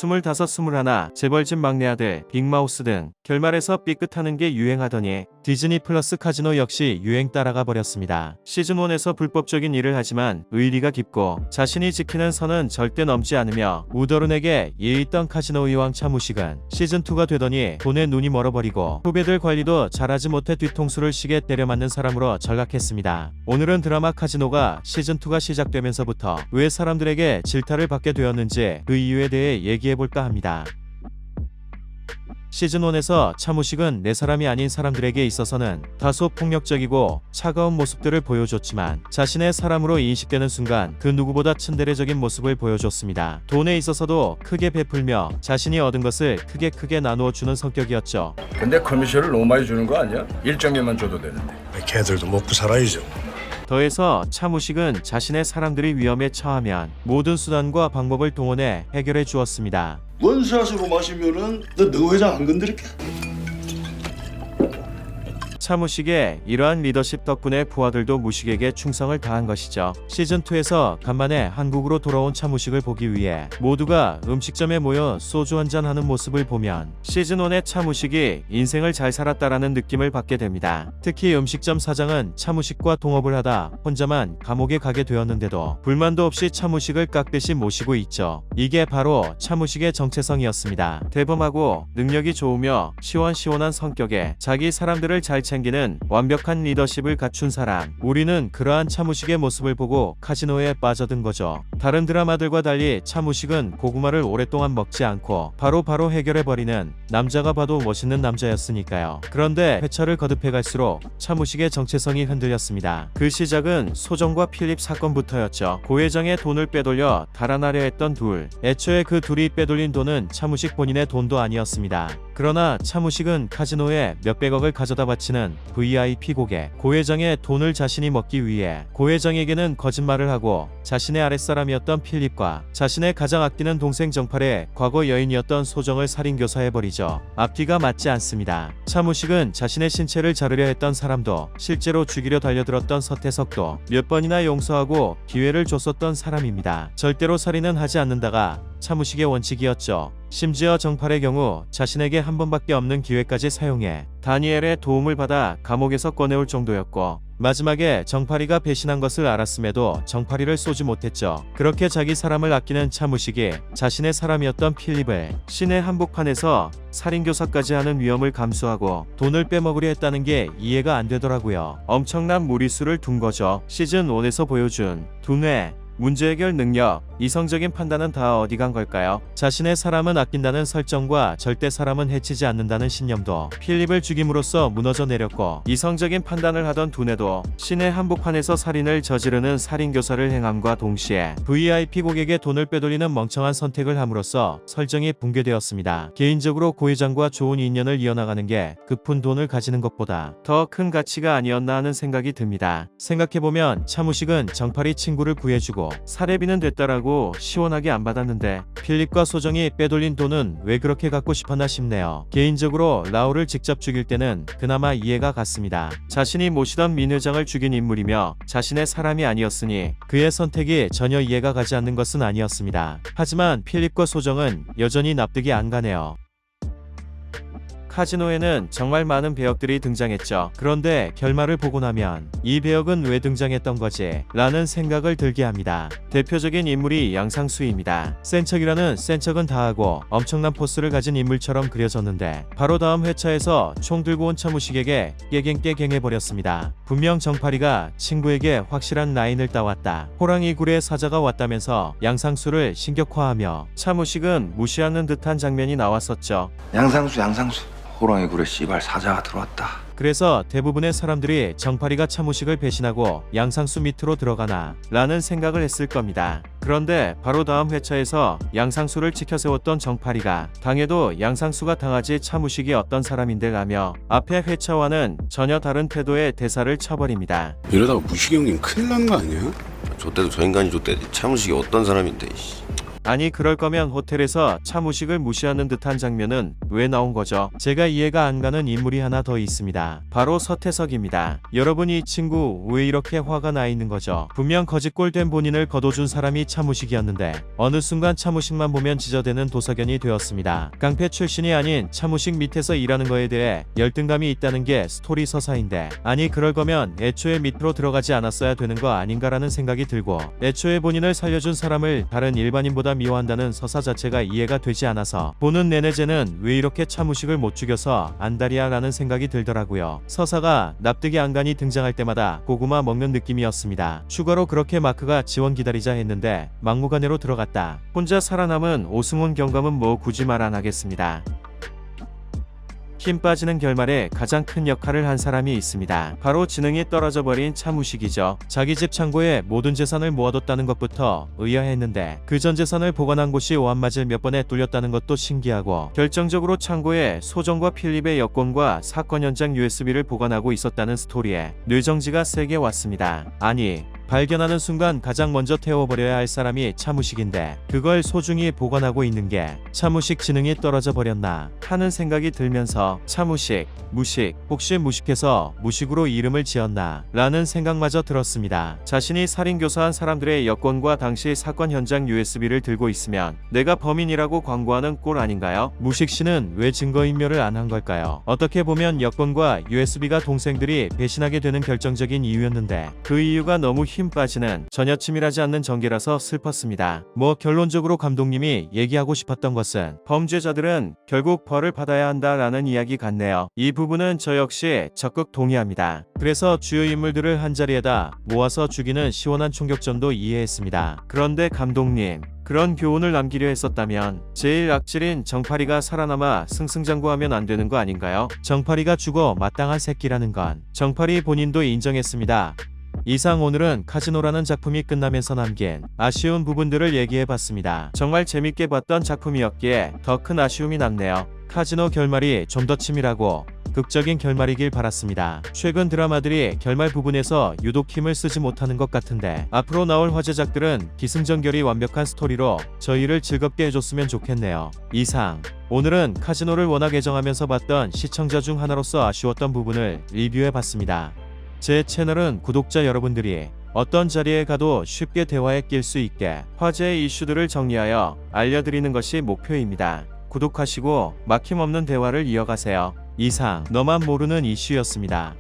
25, 21, 재벌집 막내 아들, 빅마우스 등 결말에서 삐끗하는 게 유행하더니 디즈니 플러스 카지노 역시 유행 따라가 버렸습니다. 시즌1에서 불법적인 일을 하지만 의리가 깊고 자신이 지키는 선은 절대 넘지 않으며 우더룬에게 예의 있던 카지노 의왕 차무식은 시즌2가 되더니 돈에 눈이 멀어버리고 후배들 관리도 잘하지 못해 뒤통수를 시게 때려맞는 사람으로 전락했습니다. 오늘은 드라마 카지노가 시즌2가 시작되면서부터 왜 사람들에게 질타를 받게 되었는지 그 이유에 대해 얘기해볼까 합니다. 시즌1에서 차무식은 내 사람이 아닌 사람들에게 있어서는 다소 폭력적이고 차가운 모습들을 보여줬지만 자신의 사람으로 인식되는 순간 그 누구보다 츤데레적인 모습을 보여줬습니다. 돈에 있어서도 크게 베풀며 자신이 얻은 것을 크게 나누어 주는 성격이었죠. 근데 커미션을 너무 많이 주는 거 아니야? 일정에만 줘도 되는데. 걔들도 먹고 살아야죠. 더해서 차무식은 자신의 사람들이 위험에 처하면 모든 수단과 방법을 동원해 해결해 주었습니다. 원샷으로 마시면은 너 회장 안 건드릴게. 차무식의 이러한 리더십 덕분에 부하들도 무식에게 충성을 다한 것이죠. 시즌2에서 간만에 한국으로 돌아온 차무식을 보기 위해 모두가 음식점에 모여 소주 한잔하는 모습을 보면 시즌1의 차무식이 인생을 잘 살았다라는 느낌을 받게 됩니다. 특히 음식점 사장은 차무식과 동업을 하다 혼자만 감옥에 가게 되었는데도 불만도 없이 차무식을 깍듯이 모시고 있죠. 이게 바로 차무식의 정체성이었습니다. 대범하고 능력이 좋으며 시원시원한 성격에 자기 사람들을 잘 챙기는 완벽한 리더십을 갖춘 사람. 우리는 그러한 차무식의 모습을 보고 카지노에 빠져든 거죠. 다른 드라마들과 달리 차무식은 고구마를 오랫동안 먹지 않고 바로 해결해버리는 남자가 봐도 멋있는 남자였으니까요. 그런데 회차를 거듭해 갈수록 차무식의 정체성이 흔들렸습니다. 그 시작은 소정과 필립 사건부터였죠. 고 회장의 돈을 빼돌려 달아나려 했던 둘. 애초에 그 둘이 빼돌린 돈은 차무식 본인의 돈도 아니었습니다. 그러나 차무식은 카지노에 몇백억을 가져다 바치는 VIP 고객. 고 회장의 돈을 자신이 먹기 위해 고 회장에게는 거짓말을 하고 자신의 아랫사람이었던 필립과 자신의 가장 아끼는 동생 정팔의 과거 여인이었던 소정을 살인교사해버리죠. 앞뒤가 맞지 않습니다. 차무식은 자신의 신체를 자르려 했던 사람도 실제로 죽이려 달려들었던 서태석도 몇 번이나 용서하고 기회를 줬었던 사람입니다. 절대로 살인은 하지 않는다가 차무식의 원칙이었죠. 심지어 정팔의 경우 자신에게 한 번밖에 없는 기회까지 사용해 다니엘의 도움을 받아 감옥에서 꺼내올 정도였고 마지막에 정팔이가 배신한 것을 알았음에도 정팔이를 쏘지 못했죠. 그렇게 자기 사람을 아끼는 차무식이 자신의 사람이었던 필립을 신의 한복판에서 살인교사까지 하는 위험을 감수하고 돈을 빼먹으려 했다는 게 이해가 안 되더라고요. 엄청난 무리수를 둔 거죠. 시즌1에서 보여준 두뇌 문제 해결 능력, 이성적인 판단은 다 어디 간 걸까요? 자신의 사람은 아낀다는 설정과 절대 사람은 해치지 않는다는 신념도 필립을 죽임으로써 무너져 내렸고 이성적인 판단을 하던 두뇌도 신의 한복판에서 살인을 저지르는 살인교사를 행함과 동시에 VIP 고객의 돈을 빼돌리는 멍청한 선택을 함으로써 설정이 붕괴되었습니다. 개인적으로 고 회장과 좋은 인연을 이어나가는 게 급한 돈을 가지는 것보다 더 큰 가치가 아니었나 하는 생각이 듭니다. 생각해보면 차무식은 정팔이 친구를 구해주고 사례비는 됐다라고 시원하게 안 받았는데 필립과 소정이 빼돌린 돈은 왜 그렇게 갖고 싶었나 싶네요. 개인적으로 라울을 직접 죽일 때는 그나마 이해가 갔습니다. 자신이 모시던 민 회장을 죽인 인물이며 자신의 사람이 아니었으니 그의 선택이 전혀 이해가 가지 않는 것은 아니었습니다. 하지만 필립과 소정은 여전히 납득이 안 가네요. 카지노에는 정말 많은 배역들이 등장했죠. 그런데 결말을 보고 나면 이 배역은 왜 등장했던 거지? 라는 생각을 들게 합니다. 대표적인 인물이 양상수입니다. 센 척이라는 센 척은 다하고 엄청난 포스를 가진 인물처럼 그려졌는데 바로 다음 회차에서 총 들고 온 차무식에게 깨갱해버렸습니다. 분명 정팔이가 친구에게 확실한 라인을 따왔다. 호랑이 굴에 사자가 왔다면서 양상수를 신격화하며 차무식은 무시하는 듯한 장면이 나왔었죠. 양상수 호랑이 굴에 씨발 사자가 들어왔다. 그래서 대부분의 사람들이 정팔이가 차무식을 배신하고 양상수 밑으로 들어가나 라는 생각을 했을 겁니다. 그런데 바로 다음 회차에서 양상수를 지켜세웠던 정팔이가 당해도 양상수가 당하지 차무식이 어떤 사람인데 라며 앞의 회차와는 전혀 다른 태도의 대사를 쳐버립니다. 이러다가 무식이 형님 큰일 나는 거 아니야? 좆대도 저 인간이 좆대지 차무식이 어떤 사람인데. 아니 그럴 거면 호텔에서 차무식을 무시하는 듯한 장면은 왜 나온 거죠? 제가 이해가 안 가는 인물이 하나 더 있습니다. 바로 서태석입니다. 여러분 이 친구 왜 이렇게 화가 나 있는 거죠? 분명 거짓골 된 본인을 거둬준 사람이 차무식이었는데 어느 순간 차무식만 보면 지저대는 도사견이 되었습니다. 깡패 출신이 아닌 차무식 밑에서 일하는 거에 대해 열등감이 있다는 게 스토리 서사인데 아니 그럴 거면 애초에 밑으로 들어가지 않았어야 되는 거 아닌가라는 생각이 들고 애초에 본인을 살려준 사람을 다른 일반인보다 미워한다는 서사 자체가 이해가 되지 않아서 보는 내내 쟤는 왜 이렇게 차무식을 못 죽여서 안달이야 라는 생각이 들더라고요. 서사가 납득이 안 가니 등장할 때마다 고구마 먹는 느낌이었습니다. 추가로 그렇게 마크가 지원 기다리자 했는데 막무가내로 들어갔다. 혼자 살아남은 오승훈 경감은 뭐 굳이 말 안 하겠습니다. 힘 빠지는 결말에 가장 큰 역할을 한 사람이 있습니다. 바로 지능이 떨어져 버린 차무식이죠. 자기 집 창고에 모든 재산을 모아뒀다는 것부터 의아했는데 그 전 재산을 보관한 곳이 오한마질 몇 번에 뚫렸다는 것도 신기하고 결정적으로 창고에 소정과 필립의 여권과 사건 현장 USB를 보관하고 있었다는 스토리에 뇌정지가 세게 왔습니다. 아니 발견하는 순간 가장 먼저 태워버려야 할 사람이 차무식인데 그걸 소중히 보관하고 있는 게 차무식 지능이 떨어져 버렸나 하는 생각이 들면서 차무식, 무식, 혹시 무식해서 무식으로 이름을 지었나 라는 생각마저 들었습니다. 자신이 살인교사한 사람들의 여권과 당시 사건 현장 USB를 들고 있으면 내가 범인이라고 광고하는 꼴 아닌가요? 무식씨는 왜 증거인멸을 안 한 걸까요? 어떻게 보면 여권과 USB가 동생들이 배신하게 되는 결정적인 이유였는데 그 이유가 너무 힘 빠지는 전혀 치밀하지 않는 전개라서 슬펐습니다. 뭐 결론적으로 감독님이 얘기하고 싶었던 것은 범죄자들은 결국 벌을 받아야 한다라는 이야기 같네요. 이 부분은 저 역시 적극 동의합니다. 그래서 주요 인물들을 한자리에다 모아서 죽이는 시원한 총격전도 이해했습니다. 그런데 감독님 그런 교훈을 남기려 했었다면 제일 악질인 정파리가 살아남아 승승장구하면 안 되는 거 아닌가요? 정파리가 죽어 마땅한 새끼라는 건 정파리 본인도 인정했습니다. 이상 오늘은 카지노라는 작품이 끝나면서 남긴 아쉬운 부분들을 얘기해봤습니다. 정말 재밌게 봤던 작품이었기에 더 큰 아쉬움이 남네요. 카지노 결말이 좀 더 치밀하고 극적인 결말이길 바랐습니다. 최근 드라마들이 결말 부분에서 유독 힘을 쓰지 못하는 것 같은데 앞으로 나올 화제작들은 기승전결이 완벽한 스토리로 저희를 즐겁게 해줬으면 좋겠네요. 이상 오늘은 카지노를 워낙 애정하면서 봤던 시청자 중 하나로서 아쉬웠던 부분을 리뷰해봤습니다. 제 채널은 구독자 여러분들이 어떤 자리에 가도 쉽게 대화에 낄 수 있게 화제의 이슈들을 정리하여 알려드리는 것이 목표입니다. 구독하시고 막힘없는 대화를 이어가세요. 이상 너만 모르는 이슈였습니다.